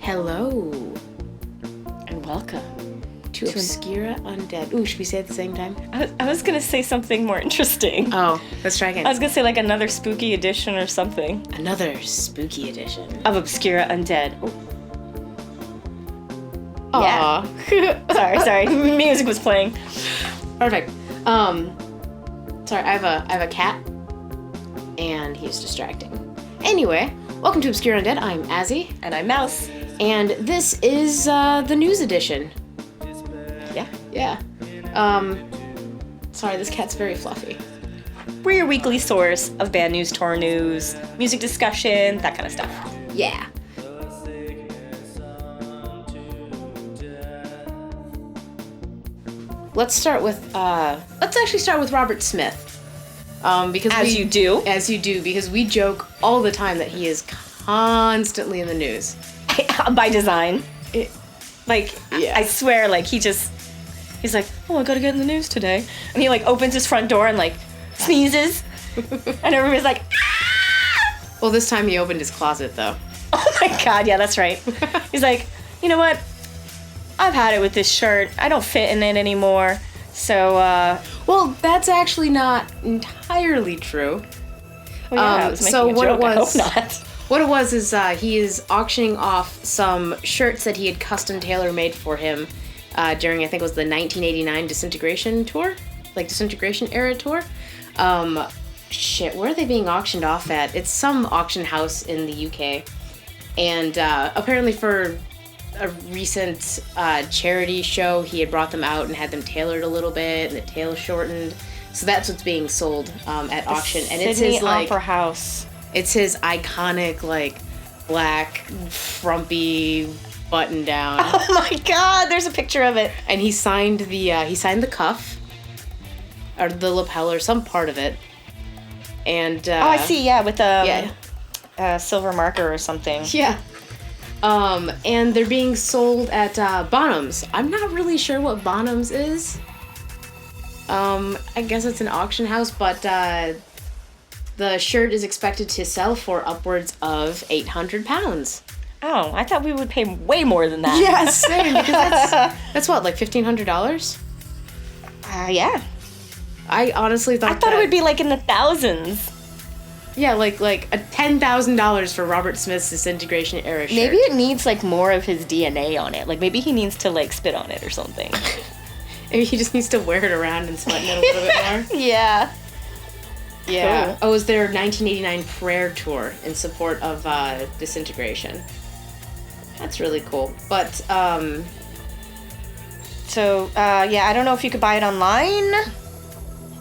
Hello, and welcome to Obscura Undead. Ooh, should we say it at the same time? I was going to say something more interesting. Oh, let's try again. I was going to say like another spooky edition or something. Another spooky edition. Of Obscura Undead. Ooh. Yeah. sorry. Music was playing. Perfect. Sorry, I have a cat, and he's distracting. Anyway, welcome to Obscura Undead. I'm Azzy. And I'm Mouse. And this is the news edition. Yeah. Sorry, this cat's very fluffy. We're your weekly source of band news, tour news, music discussion, that kind of stuff. Yeah. Let's actually start with Robert Smith. Because As you do, because we joke all the time that he is constantly in the news. by design. Yeah. I swear, like, he's like, oh, I gotta get in the news today. And he, like, opens his front door and, like, sneezes. And everybody's like, ah! Well, this time he opened his closet, though. Oh my god, yeah, that's right. He's like, you know what? I've had it with this shirt. I don't fit in it anymore. So, Well, that's actually not entirely true. well, yeah, I was making so a what joke. it was, I hope not. What it was is he is auctioning off some shirts that he had custom tailor-made for him during, I think it was the 1989 Disintegration tour? Like, Disintegration era tour? Where are they being auctioned off at? It's some auction house in the UK. And apparently for a recent charity show, he had brought them out and had them tailored a little bit, and the tail shortened. So that's what's being sold at auction. And it's his, like, Opera House. It's his iconic, like, black, frumpy button down. Oh my god, there's a picture of it. And he signed the cuff, or the lapel, or some part of it. And Oh, I see, yeah, with yeah. a silver marker or something. Yeah. And they're being sold at Bonham's. I'm not really sure what Bonham's is. I guess it's an auction house, but the shirt is expected to sell for upwards of £800. Oh, I thought we would pay way more than that. Yeah, same, because that's what, like $1,500? Yeah. I honestly thought I thought it would be like in the thousands. Yeah, like a $10,000 for Robert Smith's Disintegration era shirt. Maybe it needs like more of his DNA on it. Like maybe he needs to like spit on it or something. Maybe he just needs to wear it around and sweat in it a little bit more. Yeah. Yeah. Cool. Oh, it was their 1989 prayer tour in support of Disintegration. That's really cool. But, So, yeah, I don't know if you could buy it online.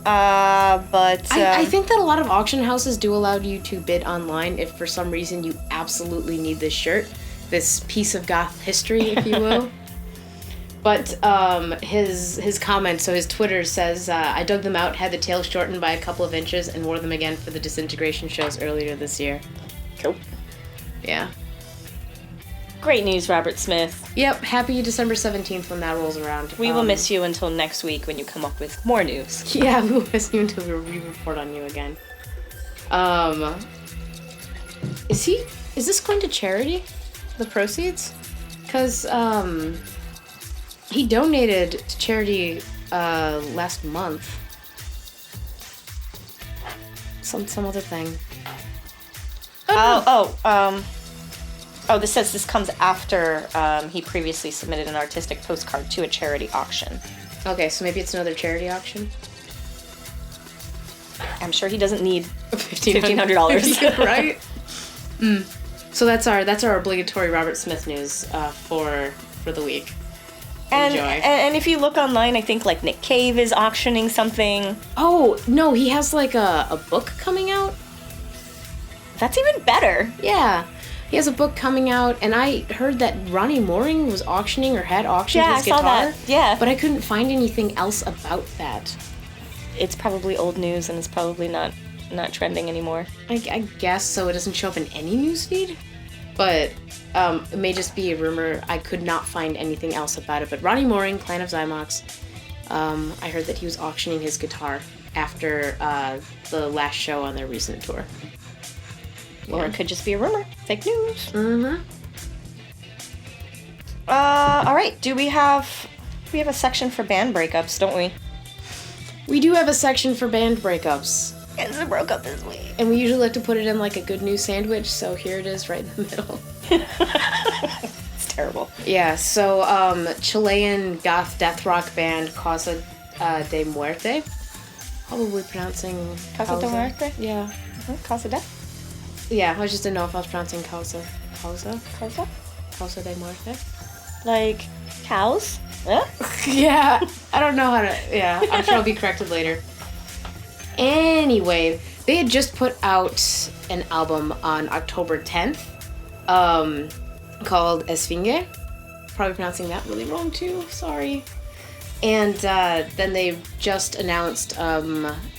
But... I think that a lot of auction houses do allow you to bid online if for some reason you absolutely need this shirt. This piece of goth history, if you will. But his comment, so his Twitter says, I dug them out, had the tail shortened by a couple of inches, and wore them again for the Disintegration shows earlier this year. Cool. Yeah. Great news, Robert Smith. Yep, happy December 17th when that rolls around. We will miss you until next week when you come up with more news. Yeah, we will miss you until we report on you again. Is this going to charity? The proceeds? Because, he donated to charity last month. Some other thing. Oh, this says this comes after he previously submitted an artistic postcard to a charity auction. Okay, so maybe it's another charity auction? I'm sure he doesn't need $1,500. Yeah, right? So that's our obligatory Robert Smith news for the week. Enjoy. And if you look online, I think like Nick Cave is auctioning something. Oh, no, he has like a book coming out? That's even better. Yeah. He has a book coming out, and I heard that Ronnie Mooring was auctioning or had auctioned his guitar. Yeah, I saw that. Yeah. But I couldn't find anything else about that. It's probably old news, and it's probably not trending anymore. I guess so. It doesn't show up in any newsfeed. But it may just be a rumor. I could not find anything else about it. But Ronnie Mooring, Clan of Zymox, I heard that he was auctioning his guitar after the last show on their recent tour. Or it could just be a rumor. Fake news. Mm-hmm. All right. We have a section for band breakups, don't we? We do have a section for band breakups. It's a broke up this week. And we usually like to put it in like a good news sandwich, so here it is right in the middle. It's terrible. Yeah, so Chilean goth death rock band Causa de Muerte. Probably pronouncing Causa de Muerte? Yeah. Causa de? Yeah, I just didn't know if I was pronouncing Causa. Causa? Causa de Muerte? Like cows? Huh? Yeah, I don't know how to... Yeah, I'm sure I'll be corrected later. Anyway, they had just put out an album on October 10th called Esfinge. Probably pronouncing that really wrong too, sorry. And then they just announced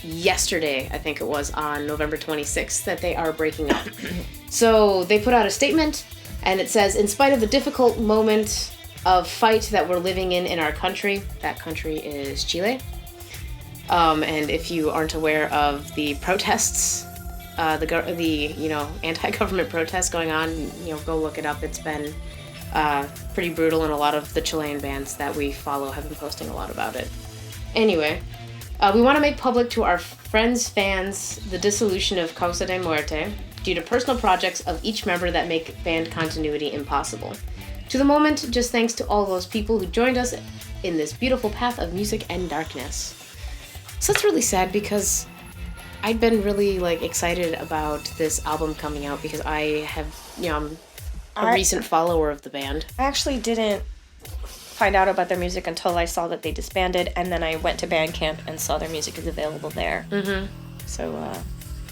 yesterday, I think it was, on November 26th, that they are breaking up. So they put out a statement, and it says, in spite of the difficult moment of fight that we're living in our country, that country is Chile. And if you aren't aware of the protests, the anti-government protests going on, go look it up. It's been pretty brutal, and a lot of the Chilean bands that we follow have been posting a lot about it. Anyway, we want to make public to our friends, fans, the dissolution of Causa de Muerte due to personal projects of each member that make band continuity impossible. To the moment, just thanks to all those people who joined us in this beautiful path of music and darkness. So it's really sad because I'd been really excited about this album coming out because I have, I'm a recent follower of the band. I actually didn't find out about their music until I saw that they disbanded, and then I went to Bandcamp and saw their music is available there. Mm-hmm. So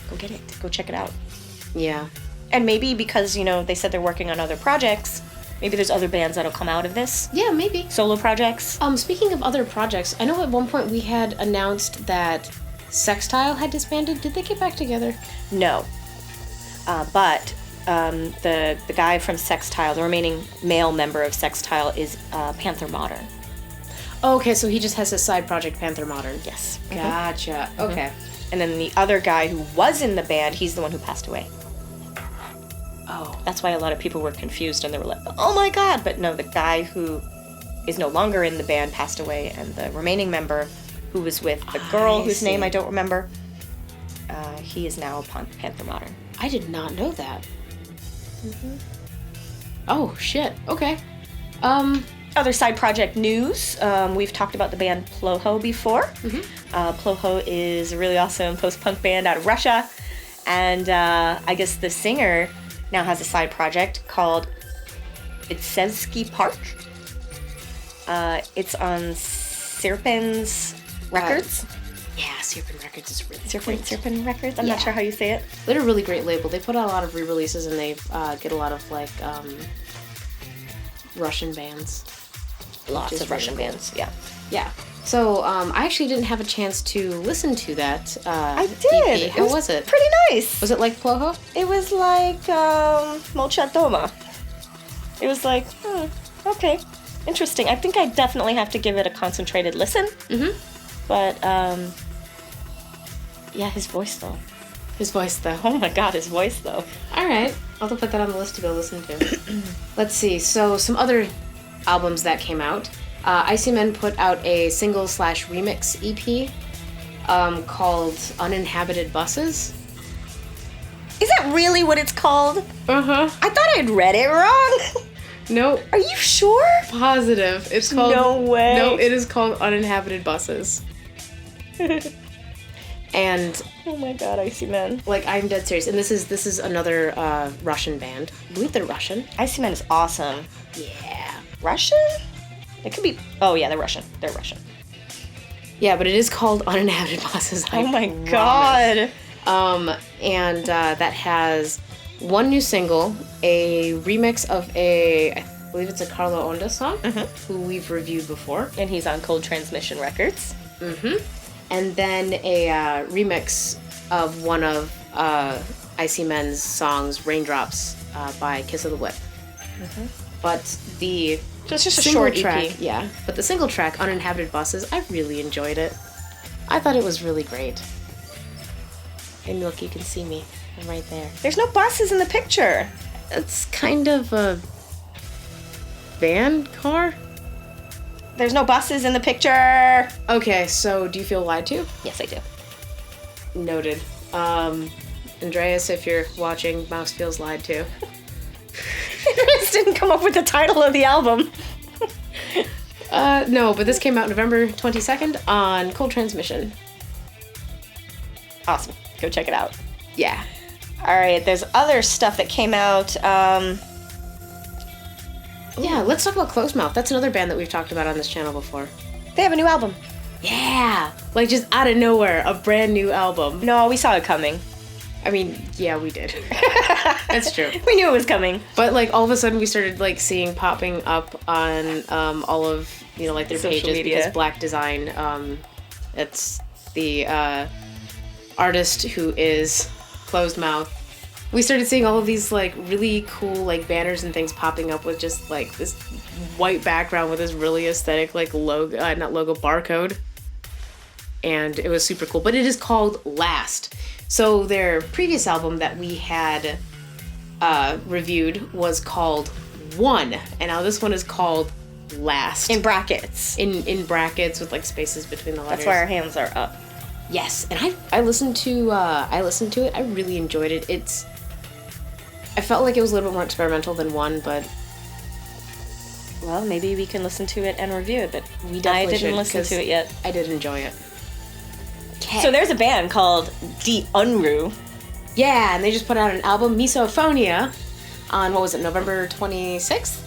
go get it. Go check it out. Yeah. And maybe because, they said they're working on other projects, maybe there's other bands that'll come out of this. Yeah, maybe. Solo projects. Speaking of other projects, I know at one point we had announced that Sextile had disbanded. Did they get back together? No. But the guy from Sextile, the remaining male member of Sextile, is Panther Modern. Oh, okay, so he just has a side project, Panther Modern. Yes. Gotcha. Mm-hmm. Okay. And then the other guy who was in the band, he's the one who passed away. Oh. That's why a lot of people were confused and they were like, oh my god! But no, the guy who is no longer in the band passed away, and the remaining member who was with the girl whose name I don't remember, he is now Panther Modern. I did not know that. Mm-hmm. Oh, shit. Okay. Other side project news. We've talked about the band Ploho before. Mm-hmm. Ploho is a really awesome post-punk band out of Russia. And I guess the singer now has a side project called Itsevsky Park. It's on Sirpin's Records. Yeah, Sirpin Records is really Sirpin Records? I'm not sure how you say it. They're a really great label. They put out a lot of re-releases, and they get a lot of Russian bands. Lots of Russian bands, yeah. Yeah. So I actually didn't have a chance to listen to that I did. EP. How was it? Pretty nice. Was it like Ploho? It was like Molchat Doma. It was like, okay, interesting. I think I definitely have to give it a concentrated listen. Mm-hmm. But, yeah, his voice, though. His voice, though. Oh my god, his voice, though. All right. I'll have to put that on the list to go listen to. Let's see. So, some other albums that came out. Icy Men put out a single/remix EP called Uninhabited Buses. Is that really what it's called? Uh-huh. I thought I'd read it wrong. No. Are you sure? Positive. It's called... No way. No, it is called Uninhabited Buses. And... Oh my god, Icy Men. I'm dead serious. And this is another Russian band. I believe they're Russian. Icy Men is awesome. Yeah. Russian? It could be... Oh yeah, they're Russian. They're Russian. Yeah, but it is called Uninhabited Buses. Oh my god. And that has one new single, a remix of I believe it's a Carlo Onda song, who we've reviewed before. And he's on Cold Transmission Records. Mm-hmm. And then a remix of one of Icy Men's songs, Raindrops, by Kiss of the Whip. Mm-hmm. But the... So it's just a single short track, EP. yeah. But the single track, Uninhabited Buses, I really enjoyed it. I thought it was really great. And look, you can see me. I'm right there. There's no buses in the picture. It's kind of a van car? There's no buses in the picture. Okay, so do you feel lied to? Yes, I do. Noted. Andreas, if you're watching, Mouse feels lied to. This didn't come up with the title of the album. No, but this came out November 22nd on Cold Transmission. Awesome. Go check it out. Yeah. All right, there's other stuff that came out. Yeah, let's talk about Close Mouth. That's another band that we've talked about on this channel before. They have a new album. Yeah! Like, just out of nowhere, a brand new album. No, we saw it coming. I mean, yeah, we did. That's true. We knew it was coming. But, like, all of a sudden we started, like, seeing popping up on all of, you know, like, their Social pages media. because Black Design, it's the artist who is Closed Mouth. We started seeing all of these, like, really cool, like, banners and things popping up with just, like, this white background with this really aesthetic, like, barcode. And it was super cool. But it is called Last. So their previous album that we had reviewed was called One. And now this one is called Last. In brackets. In brackets with, like, spaces between the letters. That's why our hands are up. Yes, and I listened to it. I really enjoyed it. I felt like it was a little bit more experimental than One, but Well, maybe we can listen to it and review it, but we definitely I didn't listen to it yet. I did enjoy it. So there's a band called The Unru. Yeah, and they just put out an album, Misophonia, on, what was it, November 26th?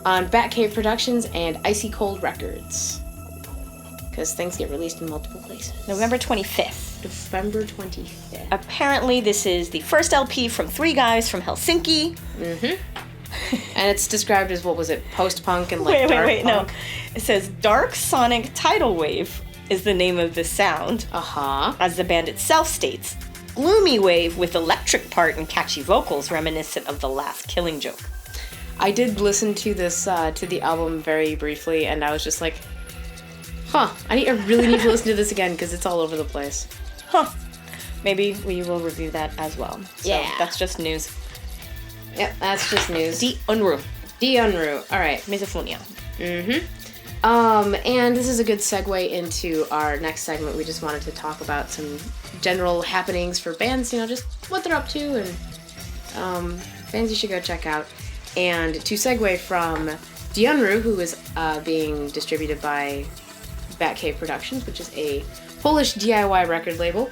On Batcave Productions and Icy Cold Records. Because things get released in multiple places. November 25th. November 25th. Apparently this is the first LP from three guys from Helsinki. Mm-hmm. And it's described as, what was it, post-punk and, like, dark punk? No. It says Dark Sonic Tidal Wave is the name of the sound. Uh-huh. As the band itself states, gloomy wave with electric part and catchy vocals reminiscent of the last Killing Joke. I did listen to this, to the album very briefly, and I was just like, huh, I really need to listen to this again because it's all over the place. Huh. Maybe we will review that as well. So Yeah. That's just news. Yep, that's just news. The Unru. The Unru. All right. Misophonia. Mm-hmm. And this is a good segue into our next segment. We just wanted to talk about some general happenings for bands, you know, just what they're up to and bands you should go check out. And to segue from The Unru, who is being distributed by Batcave Productions, which is a Polish DIY record label.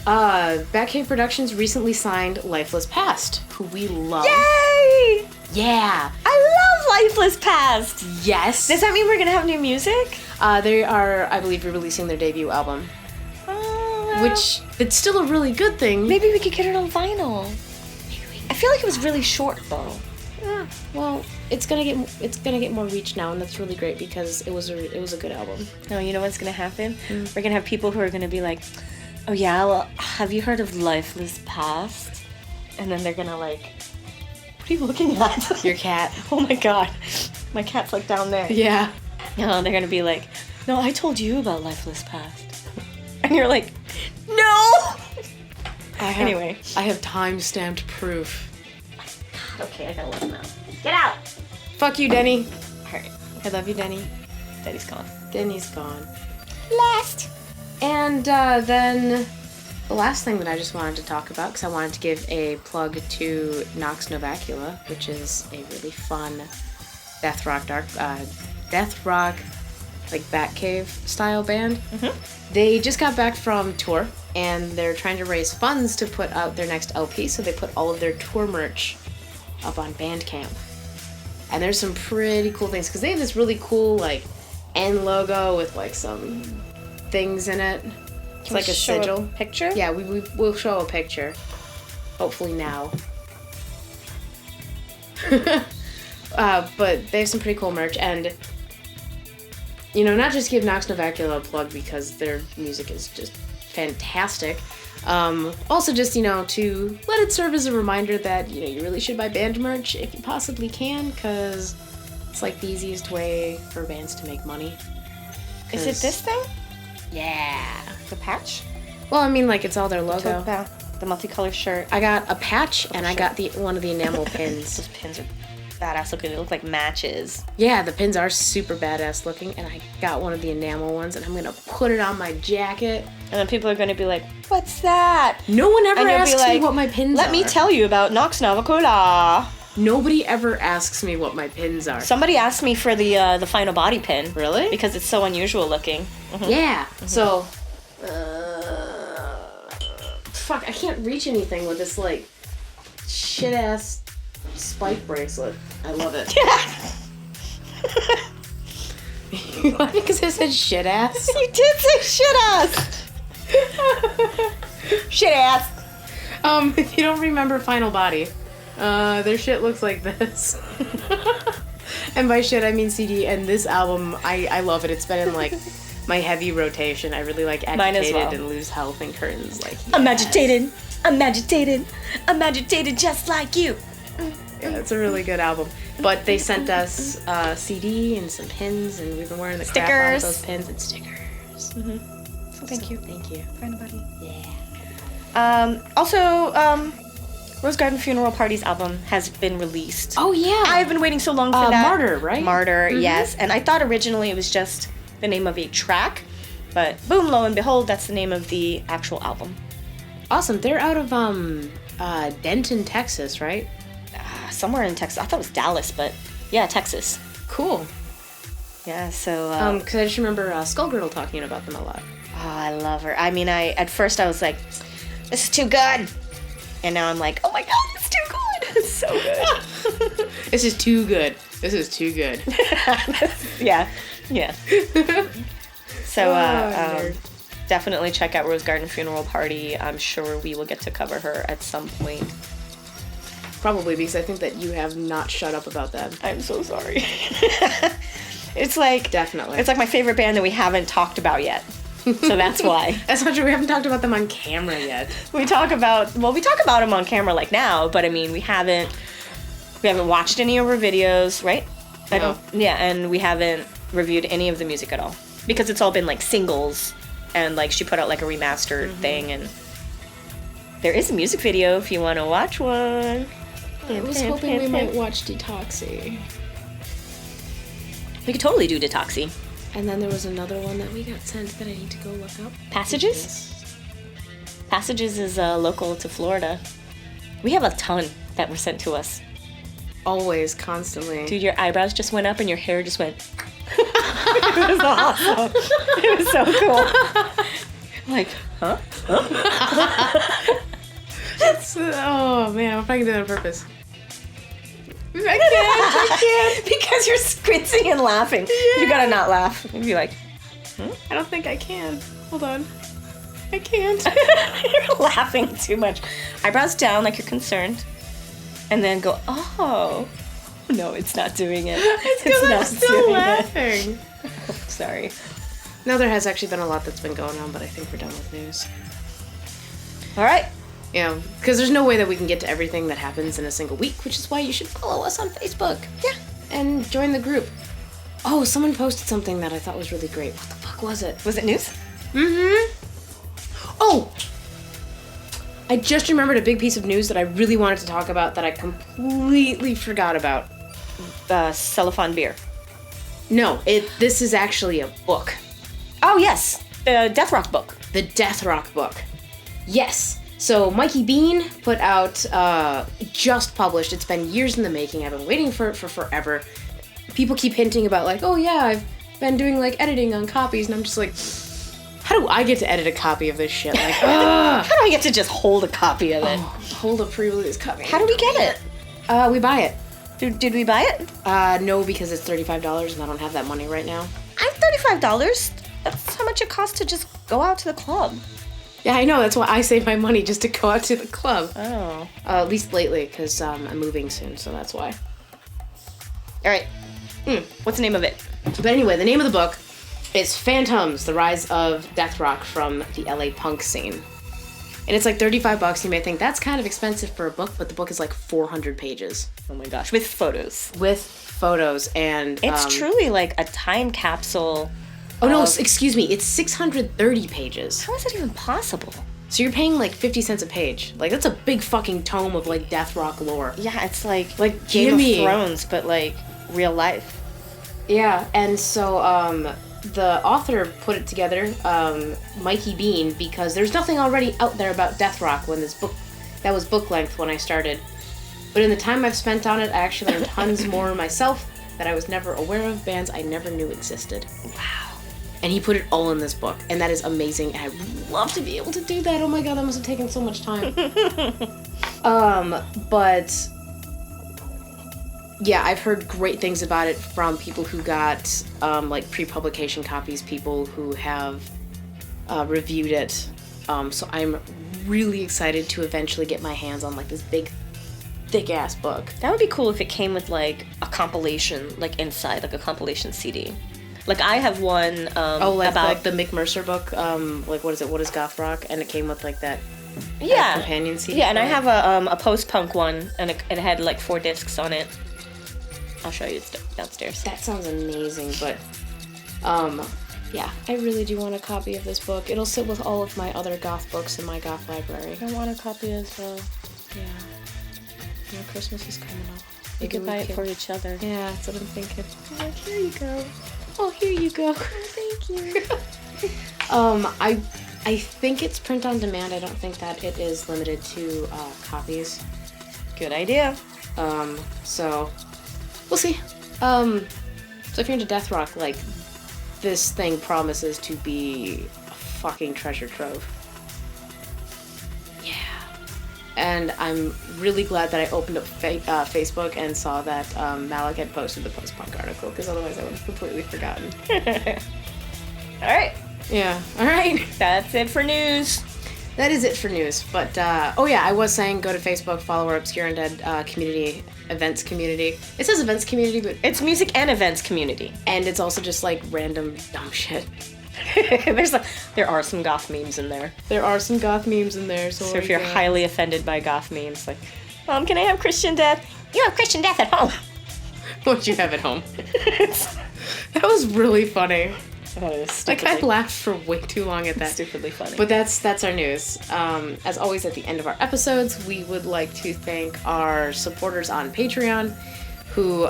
Batcave Productions recently signed Lifeless Past, who we love. Yay! Yeah. I love Lifeless Past! Yes. Does that mean we're gonna have new music? They are, I believe, releasing their debut album. Oh, well, Which, it's still a really good thing. maybe we could get it on vinyl. I feel like it was really short though. Well, it's gonna get more reach now, and that's really great because it was a good album. No, you know what's gonna happen? We're gonna have people who are gonna be like, oh yeah, well, have you heard of Lifeless Past? And then they're gonna like, what are you looking at? Your cat. Oh my god. My cat's like down there. Yeah. No, they're gonna be like, no, I told you about Lifeless Past. And you're like, no! Anyway. I have time-stamped proof. Okay, I gotta let him out. Get out! Fuck you, Denny. Alright, I love you, Denny. Daddy's gone. Denny's gone. Last! And then the last thing that I just wanted to talk about, because I wanted to give a plug to Nox Novacula, which is a really fun death rock, like Batcave style band. Mm-hmm. They just got back from tour, and they're trying to raise funds to put out their next LP, so they put all of their tour merch up on Bandcamp. And there's some pretty cool things, because they have this really cool, like, N logo with, like, some things in it. It's like a sigil. Picture? Yeah, we'll show a picture. Hopefully now. But they have some pretty cool merch, and, you know, not just give Nox Novacula a plug because their music is just fantastic. Also just, you know, to let it serve as a reminder that, you know, you really should buy band merch if you possibly can, because it's like the easiest way for bands to make money. Is it this thing? Yeah. The patch? Well, I mean, like, it's all their logo. The multicolored shirt. I got a patch, and I got one of the enamel pins. Those pins are badass looking. They look like matches. Yeah, the pins are super badass looking, and I got one of the enamel ones, and I'm gonna put it on my jacket. And then people are gonna be like, "What's that?" No one ever And you'll be asks like, me what my pins are. Let me tell you about Nox Navacola. Nobody ever asks me what my pins are. Somebody asked me for the final body pin. Really? Because it's so unusual looking. Mm-hmm. Yeah. So, fuck, I can't reach anything with this, like, shit-ass spike bracelet. I love it. You laughing because I said shit-ass? You did say shit-ass! Shit-ass! If you don't remember Final Body, their shit looks like this. And by shit, I mean CD, and this album, I love it. It's been in, like, my heavy rotation. I really like Agitated and Lose Health and Curtains. Like, yes. I'm agitated just like you. Yeah, it's a really good album. But they sent us a CD and some pins, and we've been wearing the crap out of those pins and stickers. Mm-hmm. So thank you. Thank you. Find a buddy. Yeah. Also, Rose Garden Funeral Party's album has been released. Oh, yeah. I've been waiting so long for that. Martyr, right? Martyr, yes. And I thought originally it was just the name of a track, but boom, lo and behold, that's the name of the actual album. Awesome. They're out of Denton, Texas, right? Somewhere in Texas. I thought it was Dallas, but yeah, Texas. Cool. Yeah, so... because I just remember Skullgirl talking about them a lot. Oh, I love her. I mean, at first I was like, this is too good. And now I'm like, oh my god, it's too good. It's so good. This is too good. This is too good. Yeah. So, definitely check out Rose Garden Funeral Party. I'm sure we will get to cover her at some point. Probably, because I think that you have not shut up about them. I'm so sorry. It's like... Definitely. It's like my favorite band that we haven't talked about yet. So that's why. That's not true. We haven't talked about them on camera yet. We talk about them on camera like now, but I mean, we haven't watched any of her videos, right? No. And we haven't reviewed any of the music at all. Because it's all been like singles, and like she put out like a remastered thing, and there is a music video if you want to watch one. I was hoping we might watch Detoxy. We could totally do Detoxy. And then there was another one that we got sent that I need to go look up. Passages? Passages is local to Florida. We have a ton that were sent to us. Always, constantly. Dude, your eyebrows just went up and your hair just went... It was awesome. It was so cool. I'm like, huh? Oh, man, I'm probably going to do that on purpose. I can't. Because you're squinting and laughing. Yeah. You gotta not laugh. You'd be like, I don't think I can. Hold on. I can't. You're laughing too much. Eyebrows down like you're concerned. And then go, oh. No, it's not doing it. It's because I'm still laughing. Sorry. No, there has actually been a lot that's been going on, but I think we're done with news. All right. Yeah, because there's no way that we can get to everything that happens in a single week, which is why you should follow us on Facebook. Yeah. And join the group. Oh, someone posted something that I thought was really great. What the fuck was it? Was it news? Mm-hmm. Oh! I just remembered a big piece of news that I really wanted to talk about that I completely forgot about. Cellophane beer. No, this is actually a book. Oh, yes. The deathrock book. The deathrock book. Yes. So Mikey Bean put out, just published. It's been years in the making. I've been waiting for it for forever. People keep hinting about like, oh yeah, I've been doing like editing on copies, and I'm just like, how do I get to edit a copy of this shit? Like, how do I get to just hold a copy of it? Hold a pre-release copy. How do we get it? We buy it. Did we buy it? No, because it's $35 and I don't have that money right now. $35? That's how much it costs to just go out to the club. Yeah, I know. That's why I save my money, just to go out to the club. Oh. At least lately, because I'm moving soon, so that's why. All right. What's the name of it? But anyway, the name of the book is Phantoms, The Rise of Deathrock from the LA punk scene. And it's like $35. You may think that's kind of expensive for a book, but the book is like 400 pages. Oh my gosh. With photos. With photos, and... It's truly like a time capsule... Oh, no, excuse me. It's 630 pages. How is that even possible? So you're paying like 50 cents a page. Like that's a big fucking tome of like deathrock lore. Yeah, it's like Game of Thrones, but like real life. Yeah, and so the author put it together, Mikey Bean, because there's nothing already out there about deathrock when this book, that was book length when I started. But in the time I've spent on it, I actually learned tons more myself that I was never aware of, bands I never knew existed. Wow. And he put it all in this book, and that is amazing, and I would love to be able to do that. Oh my god, that must have taken so much time. But yeah, I've heard great things about it from people who got like pre-publication copies, people who have reviewed it. So I'm really excited to eventually get my hands on like this big, thick ass book. That would be cool if it came with like a compilation, like inside, like a compilation CD. Like I have one about like the Mick Mercer book. Like what is it? What is goth rock? And it came with like that. Companion CD. Yeah, and I have a post-punk one, and it had like 4 discs on it. I'll show you, it's downstairs. That sounds amazing, but yeah, I really do want a copy of this book. It'll sit with all of my other goth books in my goth library. I want a copy as well. Yeah. You know, Christmas is coming up. We could buy it for each other. Yeah, that's what I'm thinking. I'm like, here you go. Oh, here you go. Thank you. I think it's print on demand. I don't think that it is limited to copies. Good idea. So we'll see. So if you're into deathrock, like this thing promises to be a fucking treasure trove. Yeah. And I'm really glad that I opened up Facebook and saw that Malik had posted the post-punk article, because otherwise I would have completely forgotten. All right. Yeah. All right. That's it for news. That is it for news. But, oh yeah, I was saying go to Facebook, follow our Obscure Undead community, events community. It says events community, but it's music and events community. And it's also just like random dumb shit. There are some goth memes in there. There are some goth memes in there. So if you're highly offended by goth memes, like, can I have Christian death? You have Christian death at home. What you have at home? That was really funny. That is like I laughed for way too long at that. Stupidly funny. But that's our news. As always, at the end of our episodes, we would like to thank our supporters on Patreon, who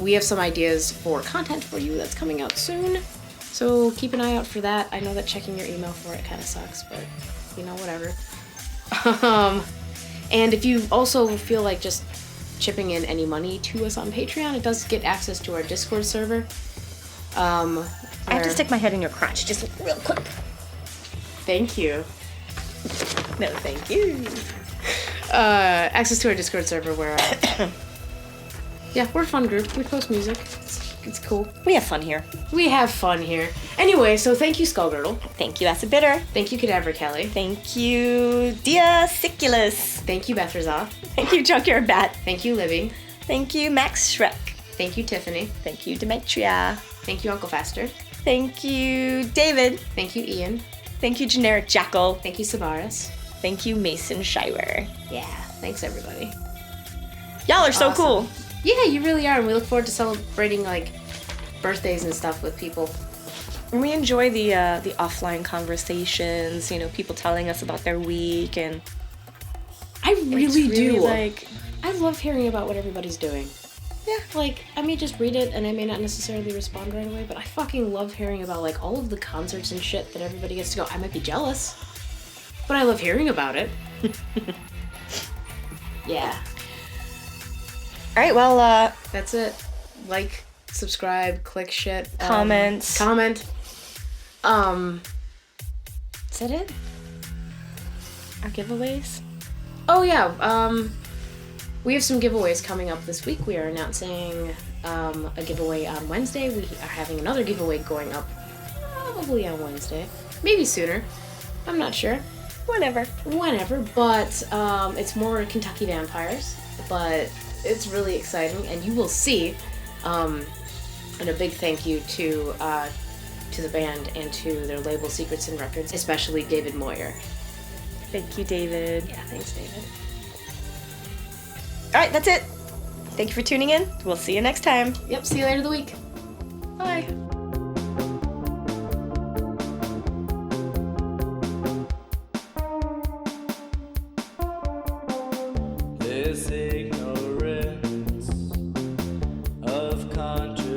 we have some ideas for content for you that's coming out soon. So keep an eye out for that. I know that checking your email for it kind of sucks, but you know, whatever. And if you also feel like just chipping in any money to us on Patreon, it does get access to our Discord server. I have to stick my head in your crotch just real quick. Thank you. No, thank you. Access to our Discord server where, yeah, we're a fun group. We post music. It's cool. We have fun here. We have fun here. Anyway, so thank you, Skullgirdle. Thank you, Acid Bitter. Thank you, Cadaver Kelly. Thank you, Dia Siculus. Thank you, Bethrazoth. Thank you, Junkyard Bat. Thank you, Libby. Thank you, Max Shrek. Thank you, Tiffany. Thank you, Demetria. Thank you, Uncle Faster. Thank you, David. Thank you, Ian. Thank you, Generic Jackal. Thank you, Sabaris. Thank you, Mason Shirer. Yeah, thanks everybody. Y'all are so cool. Yeah, you really are, and we look forward to celebrating like birthdays and stuff with people. And we enjoy the offline conversations, you know, people telling us about their week, and I really do. Like, I love hearing about what everybody's doing. Yeah, like, I may just read it and I may not necessarily respond right away, but I fucking love hearing about, like, all of the concerts and shit that everybody gets to go. I might be jealous, but I love hearing about it. Yeah. Alright, well, that's it. Like, subscribe, click shit. Comment. Is that it? Our giveaways? Oh, yeah, we have some giveaways coming up this week. We are announcing a giveaway on Wednesday. We are having another giveaway going up probably on Wednesday. Maybe sooner. I'm not sure. Whenever. But it's more Kentucky Vampires. But it's really exciting, and you will see. And a big thank you to the band and to their label Secrets and Records, especially David Moyer. Thank you, David. Yeah, thanks, David. Alright, that's it. Thank you for tuning in. We'll see you next time. Yep, see you later the week. Bye. country.